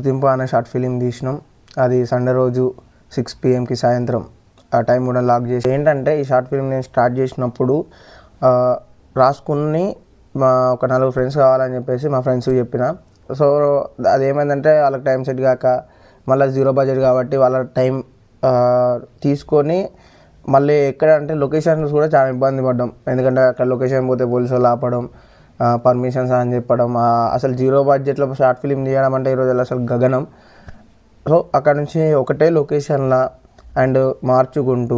గుర్తింపు అనే short film తీసినాం. అది సండే రోజు 6 PM సాయంత్రం ఆ టైం కూడా లాక్ చేసి. ఏంటంటే ఈ షార్ట్ ఫిలిం నేను స్టార్ట్ చేసినప్పుడు రాసుకుని ఒక 4 ఫ్రెండ్స్ కావాలని చెప్పేసి మా ఫ్రెండ్స్కి చెప్పిన. సో అదేమైందంటే వాళ్ళకి టైం సెట్ కాక మళ్ళీ 0 బడ్జెట్ కాబట్టి వాళ్ళ టైం తీసుకొని మళ్ళీ ఎక్కడ అంటే లొకేషన్స్ కూడా చాలా ఇబ్బంది పడ్డాం. ఎందుకంటే అక్కడ లొకేషన్ పోతే పోలీసు వాళ్ళు ఆపడం, పర్మిషన్స్ అని చెప్పడం, అసలు 0 బడ్జెట్లో షార్ట్ ఫిలిం తీయడం అంటే ఈరోజు అసలు గగనం. సో అక్కడ నుంచి ఒకటే లొకేషన్లో అండ్ మార్చుకుంటూ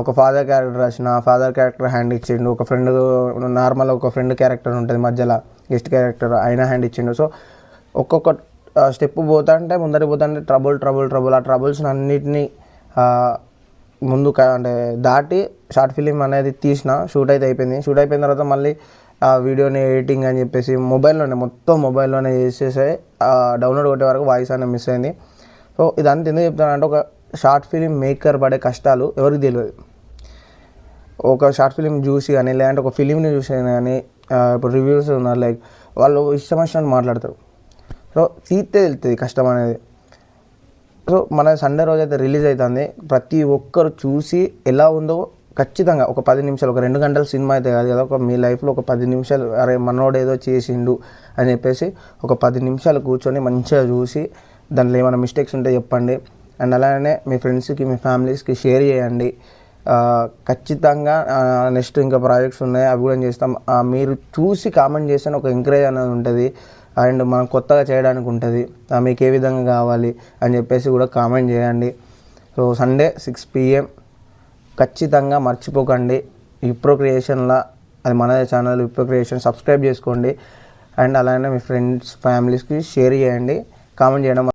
ఒక ఫాదర్ క్యారెక్టర్ రాసిన, ఫాదర్ క్యారెక్టర్ హ్యాండ్ ఇచ్చిండు. ఒక ఫ్రెండ్ నార్మల్ ఒక ఫ్రెండ్ క్యారెక్టర్ ఉంటుంది మధ్యలో, గెస్ట్ క్యారెక్టర్ ఆయన హ్యాండ్ ఇచ్చిండు. సో ఒక్కొక్క స్టెప్ పోతుంటే ముందరికి పోతుంటే ట్రబుల్ ఆ ట్రబుల్స్ అన్నిటినీ ముందు అంటే దాటి షార్ట్ ఫిలిం అనేది తీసిన. షూట్ అయితే అయిపోయింది. షూట్ అయిపోయిన తర్వాత మళ్ళీ ఆ వీడియోని ఎడిటింగ్ అని చెప్పేసి మొత్తం మొబైల్లోనే చేసేసి డౌన్లోడ్ కొట్టే వరకు వాయిస్ అనేది మిస్ అయింది. సో ఇదంతా ఎందుకు చెప్తానంటే ఒక షార్ట్ ఫిలిం మేకర్ పడే కష్టాలు ఎవరికి తెలియదు. ఒక షార్ట్ ఫిలిం చూసి కానీ లేదంటే ఒక ఫిలింని చూసి కానీ ఇప్పుడు రివ్యూస్ ఉన్నారు, లైక్ వాళ్ళు ఇష్టం వచ్చినట్టు మాట్లాడతారు. సో తీస్తే వెళ్తుంది కష్టం అనేది. సో మన సండే రోజు అయితే రిలీజ్ అవుతుంది. ప్రతి ఒక్కరు చూసి ఎలా ఉందో ఖచ్చితంగా ఒక 10 నిమిషాలు, ఒక 2 గంటల సినిమా అయితే కాదు కదా, మీ లైఫ్లో ఒక 10 నిమిషాలు అరే మనోడు ఏదో చేసిండు అని చెప్పేసి ఒక 10 నిమిషాలు కూర్చొని మంచిగా చూసి దాంట్లో ఏమైనా మిస్టేక్స్ ఉంటే చెప్పండి. అండ్ అలానే మీ ఫ్రెండ్స్కి మీ ఫ్యామిలీస్కి షేర్ చేయండి. ఖచ్చితంగా నెక్స్ట్ ఇంకా ప్రాజెక్ట్స్ ఉన్నాయి, అవి కూడా చేస్తాం. మీరు చూసి కామెంట్ చేస్తే ఒక ఎంకరేజ్ అనేది ఉంటుంది అండ్ మనం కొత్తగా చేయడానికి ఉంటుంది. మీకు ఏ విధంగా కావాలి అని చెప్పేసి కూడా కామెంట్ చేయండి. సో సండే 6 PM ఖచ్చితంగా మర్చిపోకండి. విప్రో క్రియేషన్లో అది మనదే ఛానల్ విప్రో క్రియేషన్, సబ్స్క్రైబ్ చేసుకోండి. అండ్ అలానే మీ ఫ్రెండ్స్ ఫ్యామిలీస్కి షేర్ చేయండి, కామెంట్ చేయడం